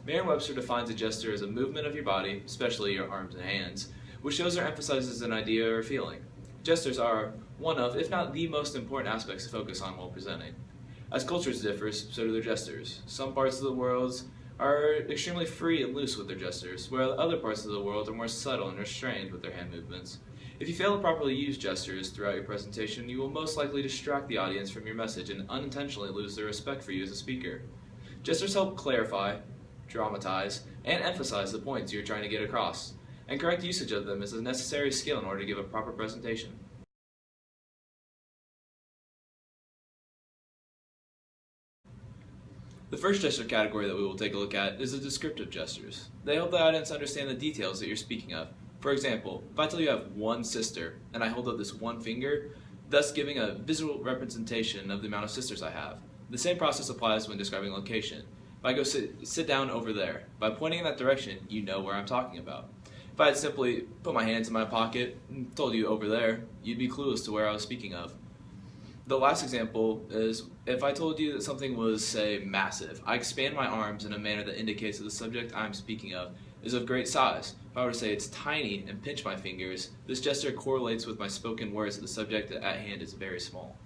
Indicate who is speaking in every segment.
Speaker 1: Merriam-Webster defines a gesture as a movement of your body, especially your arms and hands, which shows or emphasizes an idea or feeling. Gestures are one of, if not the most important aspects to focus on while presenting. As cultures differ, so do their gestures. Some parts of the world are extremely free and loose with their gestures, while other parts of the world are more subtle and restrained with their hand movements. If you fail to properly use gestures throughout your presentation, you will most likely distract the audience from your message and unintentionally lose their respect for you as a speaker. Gestures help clarify, dramatize, and emphasize the points you're trying to get across, and correct usage of them is a necessary skill in order to give a proper presentation. The first gesture category that we will take a look at is the descriptive gestures. They help the audience understand the details that you're speaking of. For example, if I tell you I have one sister, and I hold up this one finger, thus giving a visual representation of the amount of sisters I have. The same process applies when describing location. If I go sit down over there, by pointing in that direction, you know where I'm talking about. If I had simply put my hands in my pocket and told you over there, you'd be clueless to where I was speaking of. The last example is if I told you that something was, say, massive. I expand my arms in a manner that indicates that the subject I'm speaking of is of great size. If I were to say it's tiny and pinch my fingers, this gesture correlates with my spoken words that the subject at hand is very small.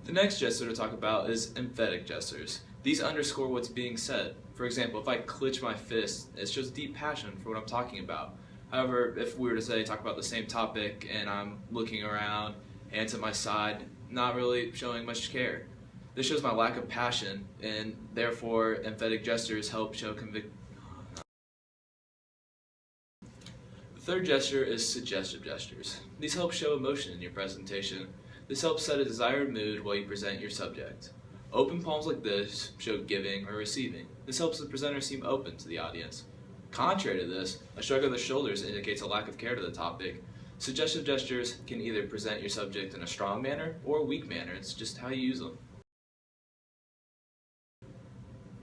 Speaker 1: The next gesture to talk about is emphatic gestures. These underscore what's being said. For example, if I clench my fist, it shows deep passion for what I'm talking about. However, if we were to talk about the same topic and I'm looking around, hands at my side, not really showing much care. This shows my lack of passion, and therefore emphatic gestures help show conviction. The third gesture is suggestive gestures. These help show emotion in your presentation. This helps set a desired mood while you present your subject. Open palms like this show giving or receiving. This helps the presenter seem open to the audience. Contrary to this, a shrug of the shoulders indicates a lack of care to the topic. Suggestive gestures can either present your subject in a strong manner or a weak manner. It's just how you use them.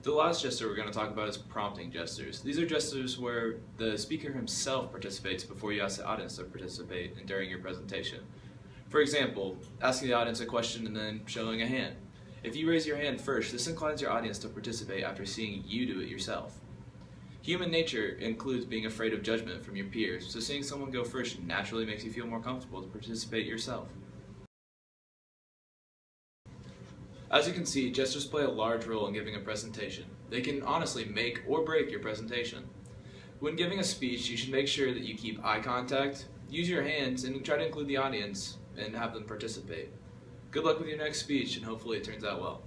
Speaker 1: The last gesture we're going to talk about is prompting gestures. These are gestures where the speaker himself participates before you ask the audience to participate during your presentation. For example, asking the audience a question and then showing a hand. If you raise your hand first, this inclines your audience to participate after seeing you do it yourself. Human nature includes being afraid of judgment from your peers, so seeing someone go first naturally makes you feel more comfortable to participate yourself. As you can see, gestures play a large role in giving a presentation. They can honestly make or break your presentation. When giving a speech, you should make sure that you keep eye contact, use your hands, and try to include the audience and have them participate. Good luck with your next speech, and hopefully it turns out well.